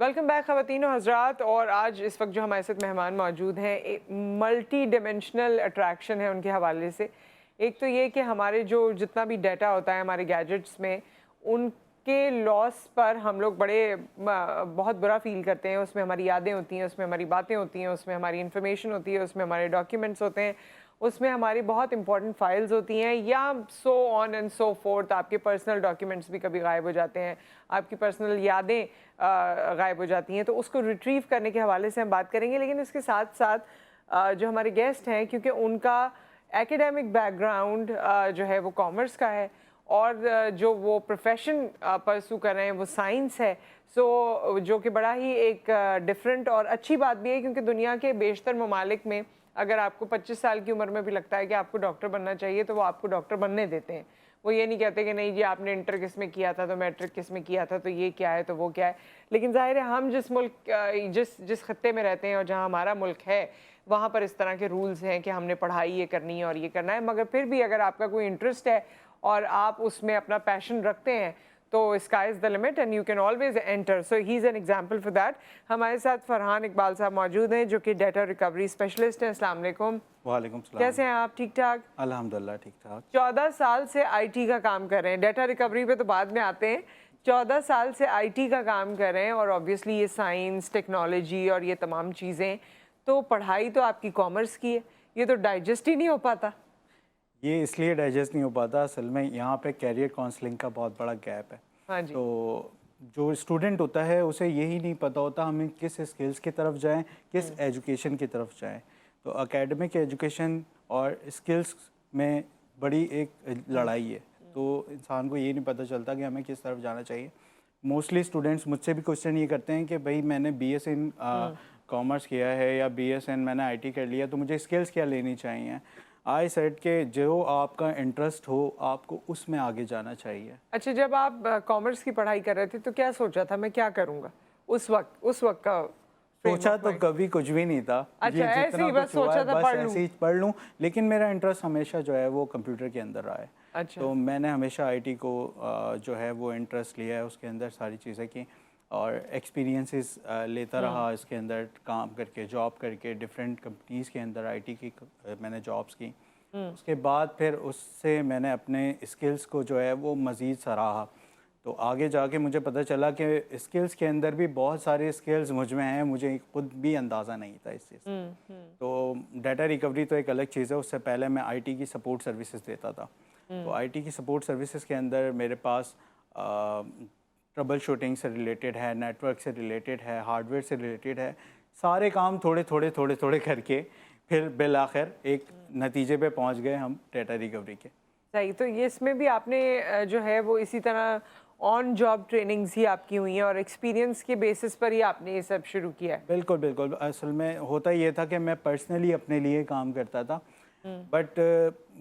Welcome back ख़वातीन और हज़रात। और आज इस वक्त जो हमारे साथ मेहमान मौजूद हैं, एक मल्टी डिमेंशनल अट्रैक्शन है उनके हवाले से। एक तो ये कि हमारे जो जितना भी डाटा होता है हमारे गैजेट्स में, उनके लॉस पर हम लोग बहुत बुरा फील करते हैं। उसमें हमारी यादें होती हैं, उसमें हमारी बातें होती हैं, उसमें हमारी इन्फॉर्मेशन होती है, उसमें हमारे डॉक्यूमेंट्स होते हैं, उसमें हमारी बहुत इंपॉर्टेंट फाइल्स होती हैं, या so on and so fourth. आपके पर्सनल डॉक्यूमेंट्स भी कभी गायब हो जाते हैं, आपकी पर्सनल यादें गायब हो जाती हैं। तो उसको रिट्रीव करने के हवाले से हम बात करेंगे। लेकिन इसके साथ साथ जो हमारे गेस्ट हैं, क्योंकि उनका एकेडमिक बैकग्राउंड जो है वो कॉमर्स का है, और जो वो प्रोफेशन परसू कर रहे हैं वो साइंस है। सो जो कि बड़ा ही एक डिफरेंट और अच्छी बात भी है, क्योंकि दुनिया के बेशतर ममालिक में अगर आपको 25 साल की उम्र में भी लगता है कि आपको डॉक्टर बनना चाहिए, तो वो आपको डॉक्टर बनने देते हैं। वो ये नहीं कहते कि नहीं जी आपने इंटर किस में किया था, तो मैट्रिक किस में किया था, तो ये क्या है, तो वो क्या है। लेकिन जाहिर है हम जिस मुल्क जिस खत्ते में रहते हैं और जहाँ हमारा मुल्क है, वहाँ पर इस तरह के रूल्स हैं कि हमने पढ़ाई ये करनी है और ये करना है। मगर फिर भी अगर आपका कोई इंटरेस्ट है और आप उसमें अपना पैशन रखते हैं, तो sky is the limit and you can always enter. So he is an example for that. हमारे साथ फरहान इकबाल साहब मौजूद हैं, जो कि डाटा रिकवरी स्पेशलिस्ट हैं। अस्सलाम वालेकुम। वालेकुम सलाम। कैसे हैं आप? ठीक ठाक? अल्हम्दुलिल्लाह ठीक ठाक। 14 साल से आईटी का काम कर रहे हैं। डाटा रिकवरी पे तो बाद में आते हैं। 14 साल से आईटी का काम कर रहे हैं, और ऑब्वियसली ये साइंस, टेक्नोलॉजी और ये तमाम चीज़ें, तो पढ़ाई तो आपकी कॉमर्स की है, ये तो डाइजेस्ट ही नहीं हो पाता। ये इसलिए डाइजेस्ट नहीं हो पाता, असल में यहाँ पे कैरियर काउंसलिंग का बहुत बड़ा गैप है। हाँ जी। तो जो स्टूडेंट होता है उसे यही नहीं पता होता हमें किस स्किल्स की तरफ जाएं, किस एजुकेशन की तरफ जाएं। तो एकेडमिक एजुकेशन और स्किल्स में बड़ी एक लड़ाई है। तो इंसान को ये नहीं पता चलता कि हमें किस तरफ जाना चाहिए। मोस्टली स्टूडेंट्स मुझसे भी क्वेश्चन ये करते हैं कि भाई मैंने बीएस इन कॉमर्स किया है या बीएसएन मैंने आईटी कर लिया, तो मुझे स्किल्स क्या लेनी चाहिए। आई सेड के जो आपका इंटरेस्ट हो आपको उसमें आगे जाना चाहिए। अच्छा, जब आप कॉमर्स की पढ़ाई कर रहे थे तो क्या सोचा था मैं क्या करूँगा उस वक्त का फ्रेम सोचा ऑफ तो माइंड? कभी कुछ भी नहीं था। अच्छा, ये ऐसे जितना ही बस कुछ हुआ सोचा है था बस पढ़ ऐसे लूँ। ही पढ़ लूँ, लेकिन मेरा इंटरेस्ट हमेशा जो है वो कंप्यूटर के अंदर रहा है। अच्छा। तो मैंने हमेशा आईटी को जो है वो इंटरेस्ट लिया है, उसके अंदर सारी चीज़ें की और एक्सपीरियंसेस लेता रहा। इसके अंदर काम करके, जॉब करके, डिफरेंट कंपनीज़ के अंदर आईटी की मैंने जॉब्स की। उसके बाद फिर उससे मैंने अपने स्किल्स को जो है वो मज़ीद सराहा। तो आगे जाके मुझे पता चला कि स्किल्स के अंदर भी बहुत सारे स्किल्स मुझ में हैं, मुझे खुद भी अंदाज़ा नहीं था इस चीज़ से। तो डाटा रिकवरी तो एक अलग चीज़ है, उससे पहले मैं आईटी की सपोर्ट सर्विसेज देता था। तो आईटी की सपोर्ट सर्विसेज के अंदर मेरे पास ट्रबल शूटिंग से रिलेटेड है, नेटवर्क से रिलेटेड है, हार्डवेयर से रिलेटेड है। सारे काम थोड़े थोड़े थोड़े करके फिर बिल आखिर एक नतीजे पे पहुंच गए हम डाटा रिकवरी के। सही। तो ये इसमें भी आपने जो है वो इसी तरह ऑन जॉब ट्रेनिंग्स ही आपकी हुई हैं, और एक्सपीरियंस के बेसिस पर ही आपने ये सब शुरू किया है? बिल्कुल बिल्कुल। असल में होता ये था कि मैं पर्सनली अपने लिए काम करता था, बट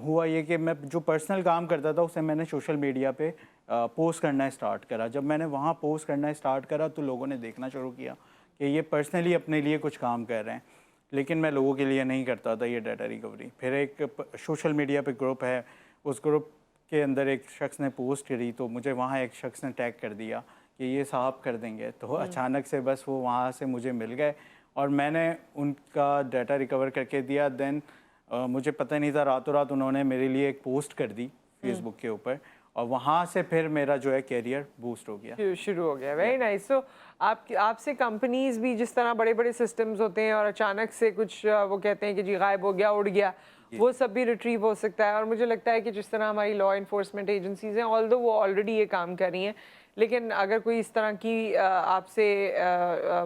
हुआ ये कि मैं जो पर्सनल काम करता था उसे मैंने सोशल मीडिया पे पोस्ट करना स्टार्ट करा। जब मैंने वहाँ पोस्ट करना स्टार्ट करा तो लोगों ने देखना शुरू किया कि ये पर्सनली अपने लिए कुछ काम कर रहे हैं, लेकिन मैं लोगों के लिए नहीं करता था ये डाटा रिकवरी। फिर एक सोशल मीडिया पे ग्रुप है, उस ग्रुप के अंदर एक शख्स ने पोस्ट करी, तो मुझे वहाँ एक शख्स ने टैग कर दिया कि ये साहब कर देंगे। तो अचानक से बस वो वहाँ से मुझे मिल गए और मैंने उनका डाटा रिकवर करके दिया। देन मुझे पता नहीं था, रातों रात उन्होंने मेरे लिए एक पोस्ट कर दी फेसबुक के ऊपर, और वहाँ से फिर मेरा जो है कैरियर बूस्ट हो गया, शुरू हो गया। Very nice. तो आपसे कंपनीज भी जिस तरह बड़े बड़े सिस्टम्स होते हैं और अचानक से कुछ वो कहते हैं कि जी गायब हो गया, उड़ गया, वो सब भी रिट्रीव हो सकता है। और मुझे लगता है कि जिस तरह हमारी लॉ इन्फोर्समेंट एजेंसीज हैं, ऑल्दो वो ऑलरेडी ये काम कर रही हैं, लेकिन अगर कोई इस तरह की आपसे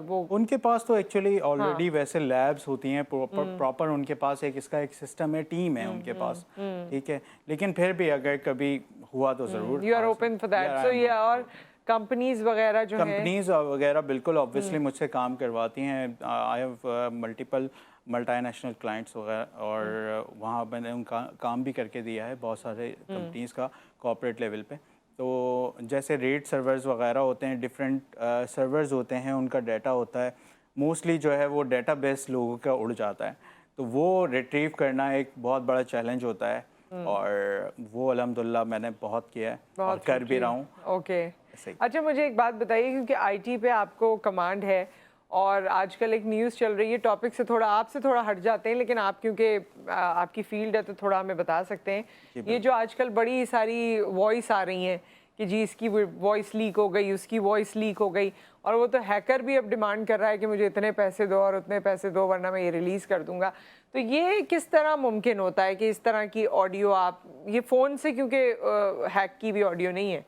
वो उनके पास तो एक्चुअली ऑलरेडी वैसे लैब्स होती हैं प्रॉपर उनके पास एक इसका एक सिस्टम है, टीम है उनके पास, ठीक है। लेकिन फिर भी अगर कभी हुआ तो ज़रूर you are open for that. So ये और कंपनीज वगैरह जो हैं, कंपनीज वगैरह बिल्कुल ऑब्वियसली मुझसे काम करवाती हैं। I have multiple multinational clients वगैरह, और वहाँ मैंने उनका काम भी करके दिया है बहुत सारे कंपनीज़ का कॉर्पोरेट लेवल पे। तो जैसे रेट सर्वर्स वगैरह होते हैं, डिफरेंट सर्वर्स होते हैं, उनका डाटा होता है, मोस्टली जो है वो डाटा बेस लोगों का उड़ जाता है, तो वो रिट्रीव करना एक बहुत बड़ा चैलेंज होता है, और वो अल्हम्दुलिल्लाह मैंने बहुत किया है और कर भी रहा हूँ। ओके। ऐसे ही। अच्छा, मुझे एक बात बताइए, क्योंकि आईटी पे आपको कमांड है और आजकल एक न्यूज़ चल रही है, टॉपिक से थोड़ा आपसे थोड़ा हट जाते हैं, लेकिन आप क्योंकि आपकी फील्ड है तो थोड़ा हमें बता सकते हैं। जी, ये बिल्कुल। जो आजकल बड़ी सारी वॉइस आ रही हैं कि जी इसकी वॉइस लीक हो गई, उसकी वॉइस लीक हो गई, और वो तो हैकर भी अब डिमांड कर रहा है कि मुझे इतने पैसे दो और उतने पैसे दो वरना मैं ये रिलीज़ कर दूंगा। तो ये किस तरह मुमकिन होता है कि इस तरह की ऑडियो आप ये फ़ोन से, क्योंकि हैक की भी ऑडियो नहीं है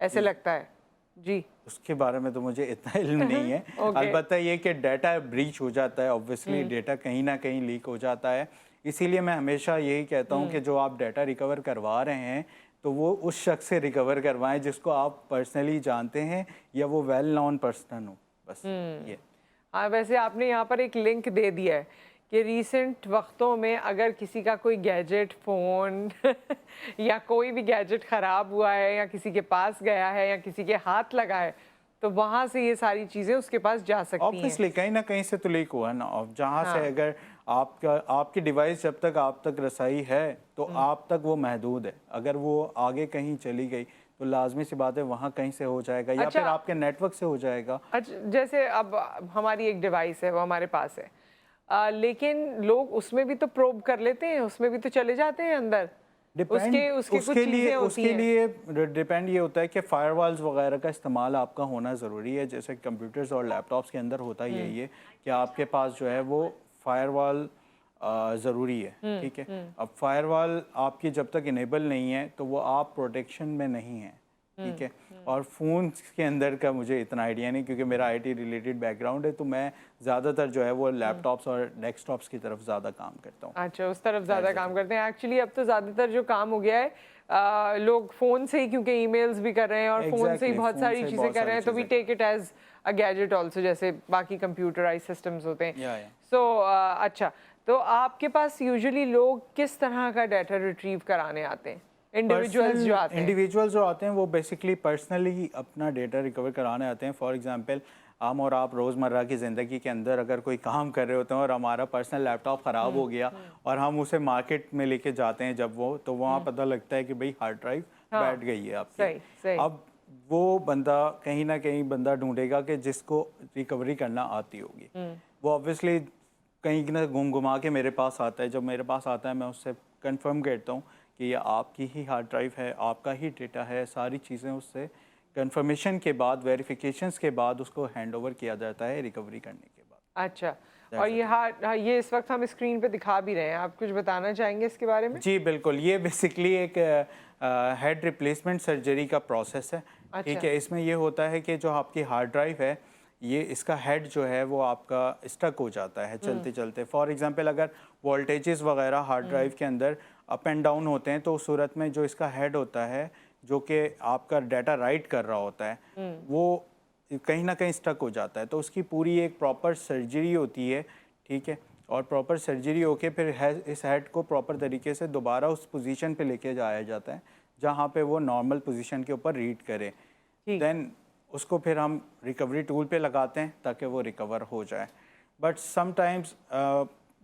ऐसे जी, लगता है जी। उसके बारे में तो मुझे इतना इल्म नहीं है। ओके। अलबत्ता ये कि डाटा ब्रीच हो जाता है, ऑब्वियसली डाटा कहीं ना कहीं लीक हो जाता है। इसीलिए मैं हमेशा यही कहता हूँ कि जो आप डाटा रिकवर करवा रहे हैं तो वो उस शख्स से रिकवर करवाएं जिसको आप पर्सनली जानते हैं या वो वेल नोन पर्सन हो, बस ये। हाँ, वैसे आपने यहाँ पर एक लिंक दे दिया है कि रीसेंट वक्तों में अगर किसी का कोई गैजेट, फ़ोन या कोई भी गैजेट ख़राब हुआ है या किसी के पास गया है या किसी के हाथ लगा है, तो वहाँ से ये सारी चीज़ें उसके पास जा सकती हैं। ऑब्वियसली कहीं ना कहीं से तो लीक हुआ ना, और जहाँ से हाँ। अगर आपकी डिवाइस जब तक आप तक रसाई है तो आप तक वो महदूद है। अगर वो आगे कहीं चली गई तो लाजमी सी बात है वहाँ कहीं से हो जाएगा या अच्छा। फिर आपके नेटवर्क से हो जाएगा। अच्छा, जैसे अब हमारी एक डिवाइस है, वो हमारे पास है, लेकिन लोग उसमें भी तो प्रोब कर लेते हैं, उसमें भी तो चले जाते हैं अंदर। उसके उसके कुछ चीज़ें होती उसके हैं। लिए डिपेंड ये होता है कि फायरवॉल्स वगैरह का इस्तेमाल आपका होना ज़रूरी है। जैसे कंप्यूटर्स और लैपटॉप्स के अंदर होता यही है कि आपके पास जो है वो फायरवॉल ज़रूरी है, ठीक है। अब फायरवॉल आपकी जब तक इनेबल नहीं है तो वो आप प्रोटेक्शन में नहीं है, ठीक है। और फ़ोन के अंदर का मुझे इतना आइडिया नहीं, क्योंकि मेरा आईटी रिलेटेड बैकग्राउंड है, तो मैं ज़्यादातर जो है वो लैपटॉप्स और डेस्कटॉप्स की तरफ ज़्यादा काम करता हूँ। अच्छा, उस तरफ ज़्यादा काम करते हैं। एक्चुअली अब तो ज़्यादातर जो काम हो गया है, लोग फ़ोन से ही, क्योंकि ईमेल्स भी कर रहे हैं और फ़ोन से ही एग्जैक्टली, बहुत फ़ोन सारी से चीज़ें बहुत कर रहे सारी हैं, तो वी चीज़ें take it as a gadget also, जैसे बाकी कंप्यूटराइज सिस्टम्स होते हैं। या सो अच्छा, तो आपके पास यूजुअली लोग किस तरह का डाटा रिट्रीव कराने आते हैं? इंडिविजुअल्स जो आते हैं? इंडिविजुअल्स जो आते हैं वो बेसिकली पर्सनली अपना डेटा रिकवर कराने आते हैं। फॉर एग्जांपल हम और आप रोज़मर्रा की ज़िंदगी के अंदर अगर कोई काम कर रहे होते हैं और हमारा पर्सनल लैपटॉप ख़राब हो गया और हम उसे मार्केट में लेके जाते हैं जब वो, तो वहाँ पता लगता है कि भाई हार्ड ड्राइव हाँ, बैठ गई है आपकी। सही सही। अब वो बंदा कहीं ना कहीं बंदा ढूंढेगा कि जिसको रिकवरी करना आती होगी। वो ऑब्वियसली कहीं ना घुमा के मेरे पास आता है। जब मेरे पास आता है मैं उससे कंफर्म करता हूँ कि ये आपकी ही हार्ड ड्राइव है, आपका ही डेटा है, सारी चीज़ें उससे कंफर्मेशन के बाद, वेरिफिकेशंस के बाद उसको हैंड ओवर किया जाता है रिकवरी करने के बाद। अच्छा, और ये ये इस वक्त हम स्क्रीन पे दिखा भी रहे हैं, आप कुछ बताना चाहेंगे इसके बारे में? जी बिल्कुल, ये बेसिकली एक हेड रिप्लेसमेंट सर्जरी का प्रोसेस है, ठीक है। इसमें ये होता है कि जो आपकी हार्ड ड्राइव है, ये इसका हेड जो है वो आपका स्टक हो जाता है चलते चलते। फॉर एग्जांपल अगर वोल्टेजेस वगैरह हार्ड ड्राइव के अंदर अप एंड डाउन होते हैं तो उस सूरत में जो इसका हेड होता है जो कि आपका डाटा राइट कर रहा होता है, वो कहीं ना कहीं स्टक हो जाता है। तो उसकी पूरी एक प्रॉपर सर्जरी होती है, ठीक है। और प्रॉपर सर्जरी होके फिर इस हेड को प्रॉपर तरीके से दोबारा उस पोजीशन पे लेके जाया जाता है जहाँ पे वो नॉर्मल पोजीशन के ऊपर रीड करे। देन उसको फिर हम रिकवरी टूल पे लगाते हैं ताकि वो रिकवर हो जाए। बट समटाइम्स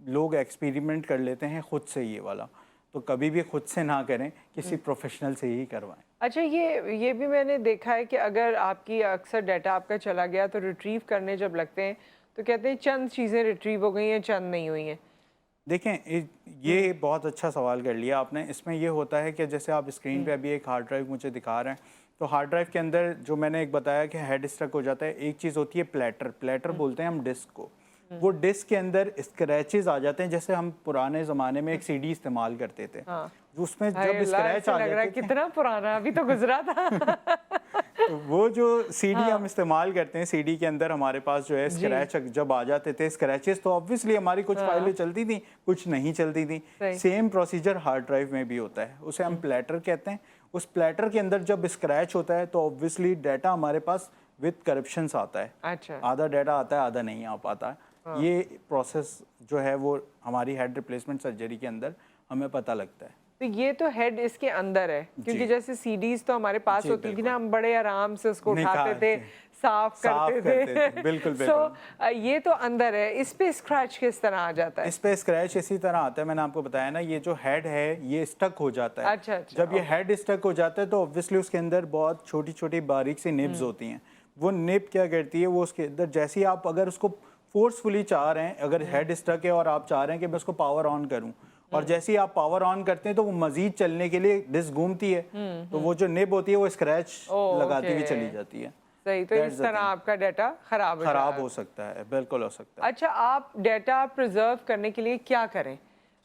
लोग एक्सपेरिमेंट कर लेते हैं खुद से ये वाला, तो कभी भी खुद से ना करें, किसी प्रोफेशनल से ही करवाएं। अच्छा, ये भी मैंने देखा है कि अगर आपकी अक्सर डाटा आपका चला गया तो रिट्रीव करने जब लगते हैं तो कहते हैं चंद चीज़ें रिट्रीव हो गई हैं, चंद नहीं हुई हैं। देखें, ये बहुत अच्छा सवाल कर लिया आपने। इसमें ये होता है कि जैसे आप स्क्रीन पे अभी एक हार्ड ड्राइव मुझे दिखा रहे हैं, तो हार्ड ड्राइव के अंदर जो मैंने एक बताया कि हेड स्टक हो जाता है, एक चीज़ होती है प्लेटर बोलते हैं हम डिस्क को। वो डिस्क के अंदर स्क्रैचेस आ जाते हैं, जैसे हम पुराने ज़माने में एक सीडी इस्तेमाल करते थे, उसमें जब स्क्रैच आ जाते थे, कितना पुराना, अभी तो गुजरा था। तो वो जो सीडी हम इस्तेमाल करते हैं, सीडी के अंदर हमारे पास जो है स्क्रैच जब आ जाते थे, स्क्रैचेस, तो ऑब्वियसली हमारी कुछ फाइलें चलती थी, कुछ नहीं चलती थी। सेम प्रोसीजर हार्ड ड्राइव में भी होता है, उसे हम प्लेटर कहते हैं। उस प्लेटर के अंदर जब स्क्रैच होता है तो ऑब्वियसली डाटा हमारे पास विद करप्शंस आता है। अच्छा, आधा डाटा आता है, आधा नहीं आ पाता है। ये प्रोसेस जो है वो हमारी हेड रिप्लेसमेंट सर्जरी के अंदर हमें पता लगता है। तो ये तो हेड इसके अंदर है, क्योंकि जी। जैसे सीडीज तो हमारे पास जी, होती थी बिल्कुल। ना, हम बड़े आराम से उसको उठाते निकाल थे, के साफ करते थे। बिल्कुल सो बिल्कुल। ये तो अंदर है, इस पे स्क्रैच किस तरह आ जाता है? इस पे स्क्रैच इसी तरह आता है, मैंने आपको बताया ना, ये जो हेड है ये स्टक हो जाता है। अच्छा अच्छा, जब ये ओके। हेड स्टक हो जाता है तो ऑब्वियसली उसके अंदर बहुत छोटी छोटी बारीक सी निब्स होती हैं। वो निब क्या करती है, वो उसके अंदर जैसे ही आप अगर उसको फोर्सफुली चाह रहे हैं, अगर हेड स्टक है और आप चाह रहे हैं कि मैं उसको पावर ऑन करूं, और जैसे ही आप पावर ऑन करते हैं तो वो मजीद चलने के लिए डिस्क घूमती है, तो वो जो निब होती है वो स्क्रैच लगाती हुई चली जाती है। सही, तो That's इस the तरह thing. आपका डाटा खराब खराब हो सकता है, बिल्कुल हो सकता है। अच्छा, आप डाटा प्रिजर्व करने के लिए क्या करें?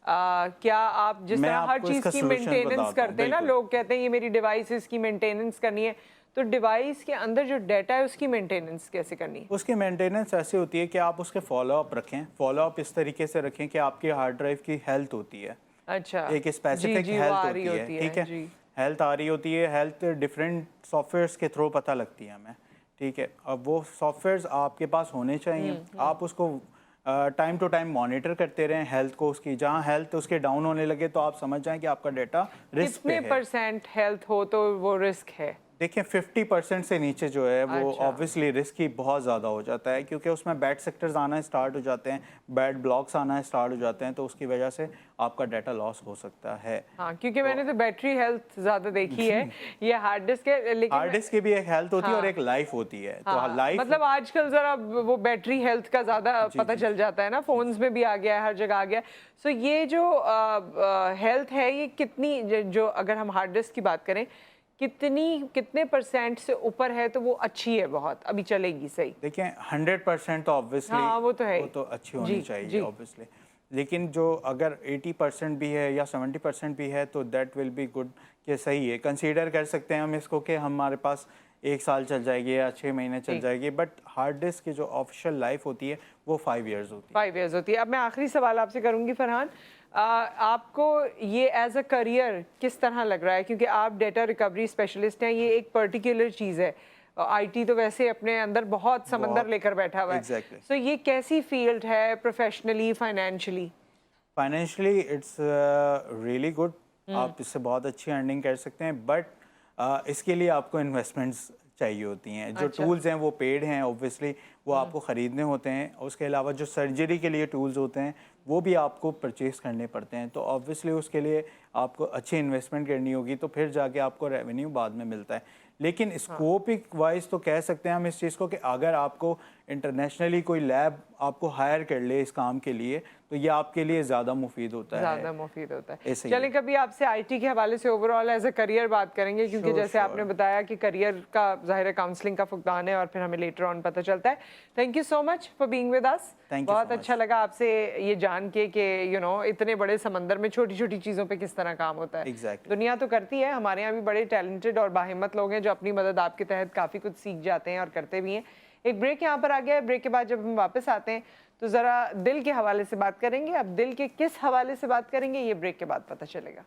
क्या आप जिस मैं तरह हर आपको चीज़ इसका की solution मेंटेनेंस बताता हूँ, करते हैं ना, बिल्कुल। लोग कहते हैं ये मेरी डिवाइस है, इसकी मेंटेनेंस करनी है, तो डिवाइस के अंदर जो डाटा है उसकी मेंटेनेंस कैसे करनी है? उसकी मेंटेनेंस ऐसी होती है कि आप उसके फॉलोअप रखें। फॉलोअप इस तरीके से रखें कि आपकी हार्ड ड्राइव की हेल्थ होती है, अच्छा, एक जी स्पेसिफिक जी, वो हेल्थ आ रही होती है, ठीक है। जी। हेल्थ आ रही होती है, हेल्थ डिफरेंट सॉफ्टवेयर्स के थ्रू पता लगती है हमें, ठीक है। अब वो सॉफ्टवेयर्स आपके पास होने चाहिए, आप उसको टाइम टू टाइम मॉनिटर करते रहें हेल्थ को उसकी। जहाँ हेल्थ उसके डाउन होने लगे तो आप समझ जाएं कि आपका डाटा रिस्क पे कितने है। परसेंट हेल्थ हो तो वो रिस्क है? देखिए 50% से नीचे जो है वो अच्छा। ऑब्वियसली रिस्की बहुत ज़्यादा हो जाता है, क्योंकि उसमें बैड सेक्टर्स आना स्टार्ट हो जाते हैं, बैड ब्लॉक्स आना स्टार्ट हो जाते हैं, तो उसकी वजह से आपका डाटा लॉस हो सकता है। हाँ, क्योंकि तो मैंने तो बैटरी हेल्थ ज़्यादा देखी है, ये हार्ड डिस्क है, लेकिन हार्ड डिस्क की भी एक हेल्थ होती है और हाँ एक लाइफ होती है, तो हाँ, लाइफ मतलब आजकल जरा वो बैटरी हेल्थ का ज्यादा जी पता जी चल जाता है ना, फोन्स में भी आ गया है, हर जगह आ गया है। सो ये जो हेल्थ है, ये कितनी जो अगर हम हार्ड डिस्क की बात करें, कितने परसेंट से ऊपर है तो वो अच्छी है, बहुत अभी चलेगी सही? देखिए 100% तो ऑब्वियसली हाँ वो तो है वो ही। तो अच्छी होनी जी चाहिए जी। ऑब्वियसली, लेकिन जो अगर 80% भी है या 70% भी है तो दैट विल बी गुड, कि सही है, कंसीडर कर सकते हैं हम इसको कि हमारे पास 1 साल चल जाएगी या 6 महीने चल ठीक। जाएगी। बट हार्ड डिस्क की जो ऑफिशियल लाइफ होती है वो 5 years होती है। 5 इयर्स होती है। अब मैं आखिरी सवाल आपसे करूंगी फरहान, आपको ये एज अ करियर किस तरह लग रहा है, क्योंकि आप डेटा रिकवरी स्पेशलिस्ट हैं, ये एक पर्टिकुलर चीज़ है, आईटी तो वैसे अपने अंदर बहुत समंदर बहुत लेकर बैठा हुआ है। एग्जैक्टली। सो ये कैसी फील्ड है professionally, financially? Financially it's really good, आप इससे बहुत अच्छी अर्निंग कर सकते हैं, बट इसके लिए आपको इन्वेस्टमेंट्स चाहिए होती हैं। जो अच्छा। टूल्स हैं वो पेड हैं ऑब्वियसली, वो आपको ख़रीदने होते हैं। उसके अलावा जो सर्जरी के लिए टूल्स होते हैं वो भी आपको परचेस करने पड़ते हैं, तो ऑब्वियसली उसके लिए आपको अच्छी इन्वेस्टमेंट करनी होगी, तो फिर जाके आपको रेवेन्यू बाद में मिलता है। लेकिन स्कोपिक वाइज तो कह सकते हैं हम इस चीज़ को कि अगर आपको इंटरनेशनली कोई लैब आपको हायर कर ले इस काम के लिए, तो ये आपके लिए ज़्यादा मुफीद होता है। ज़्यादा मुफीद होता है। ऐसे ही चलें, है। कभी आपसे आईटी के हवाले से ओवरऑल एज अ करियर बात करेंगे, क्योंकि श्योर जैसे आपने श्योर बताया कि करियर का ज़ाहिर है काउंसलिंग का फुकदान है और फिर हमें लेटर ऑन पता चलता है। Thank you so much for being with us. Thank you so बहुत अच्छा much. लगा आपसे ये जान के कि इतने बड़े समंदर में छोटी छोटी चीज़ों पे किस तरह काम होता है। Exactly. दुनिया तो करती है, हमारे यहाँ भी बड़े टैलेंटेड और बाहिम्मत लोग हैं जो अपनी मदद आपके तहत काफ़ी कुछ सीख जाते हैं और करते भी हैं। एक ब्रेक यहाँ पर आ गया है, ब्रेक के बाद जब हम वापस आते हैं तो ज़रा दिल के हवाले से बात करेंगे। अब दिल के किस हवाले से बात करेंगे ये ब्रेक के बाद पता चलेगा।